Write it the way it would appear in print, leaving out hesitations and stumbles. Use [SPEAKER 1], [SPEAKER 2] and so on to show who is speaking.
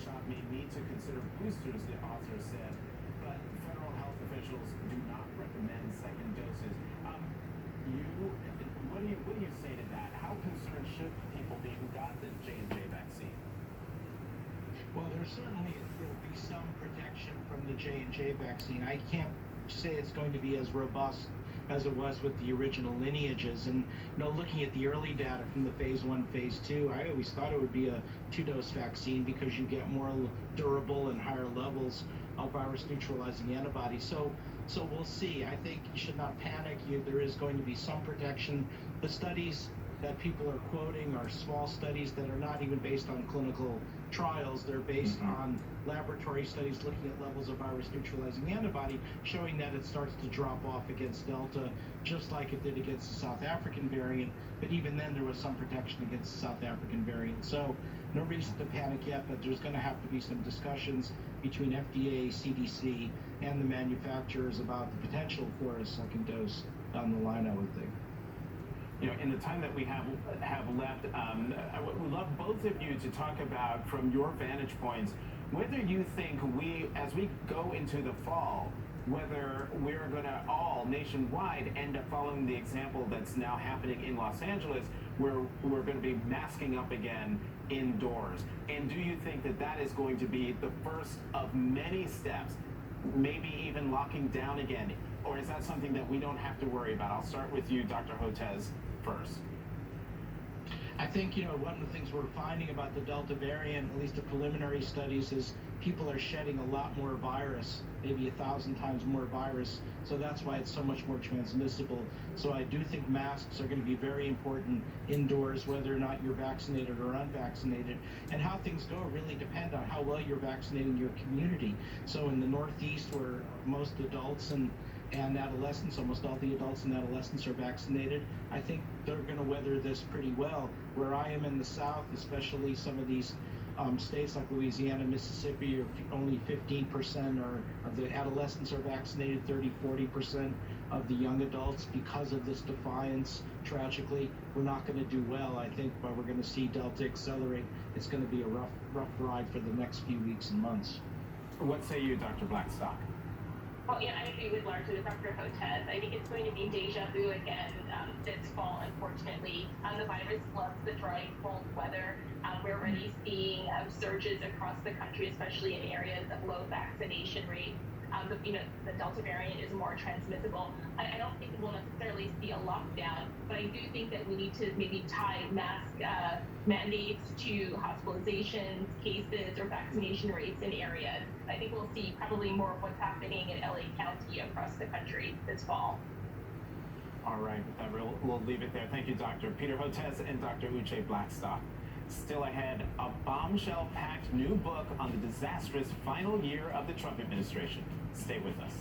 [SPEAKER 1] shot may need to consider boosters, the author said, but federal health officials do not recommend second doses. What do you say to that? How concerned should people be who got the J&J vaccine?
[SPEAKER 2] Well, there certainly will be some protection from the J&J vaccine. I can't say it's going to be as robust as it was with the original lineages. And looking at the early data from the phase 1, phase 2, I always thought it would be a 2-dose vaccine because you get more durable and higher levels of virus neutralizing antibodies. So we'll see. I think you should not panic. There is going to be some protection. The studies that people are quoting are small studies that are not even based on clinical trials. They're based on laboratory studies looking at levels of virus neutralizing antibody, showing that it starts to drop off against Delta, just like it did against the South African variant. But even then, there was some protection against the South African variant. So no reason to panic yet, but there's going to have to be some discussions between FDA, CDC, and the manufacturers about the potential for a second dose down the line, I would think.
[SPEAKER 1] In the time that we have left, I would love both of you to talk about, from your vantage points, whether you think as we go into the fall, whether we're going to all nationwide end up following the example that's now happening in Los Angeles, where we're going to be masking up again indoors. And do you think that is going to be the first of many steps, maybe even locking down again? Or is that something that we don't have to worry about? I'll start with you, Dr. Hotez, first.
[SPEAKER 2] I think, one of the things we're finding about the Delta variant, at least the preliminary studies, is people are shedding a lot more virus, maybe 1,000 times more virus. So that's why it's so much more transmissible. So I do think masks are going to be very important indoors, whether or not you're vaccinated or unvaccinated. And how things go really depend on how well you're vaccinating your community. So in the Northeast, where most adults and adolescents, almost all the adults and adolescents are vaccinated, I think they're going to weather this pretty well. Where I am in the South, especially some of these states like Louisiana, Mississippi, only 15% of the adolescents are vaccinated, 30-40% of the young adults. Because of this defiance, tragically, we're not going to do well. I think, but we're going to see Delta accelerate. It's going to be a rough ride for the next few weeks and months.
[SPEAKER 1] What say you, Dr. Blackstock?
[SPEAKER 3] Well, yeah, I agree with largely with Dr. Hotez. I think it's going to be deja vu again this fall, unfortunately. The virus loves the dry, cold weather. We're already seeing surges across the country, especially in areas of low vaccination rate. The Delta variant is more transmissible. I don't think we'll necessarily see a lockdown, but I do think that we need to maybe tie mask mandates to hospitalizations, cases, or vaccination rates in areas. I think we'll see probably more of what's happening in LA County across the country this fall.
[SPEAKER 1] All right, we'll leave it there. Thank you, Dr. Peter Hotez and Dr. Uche Blackstock. Still ahead, a bombshell-packed new book on the disastrous final year of the Trump administration. Stay with us.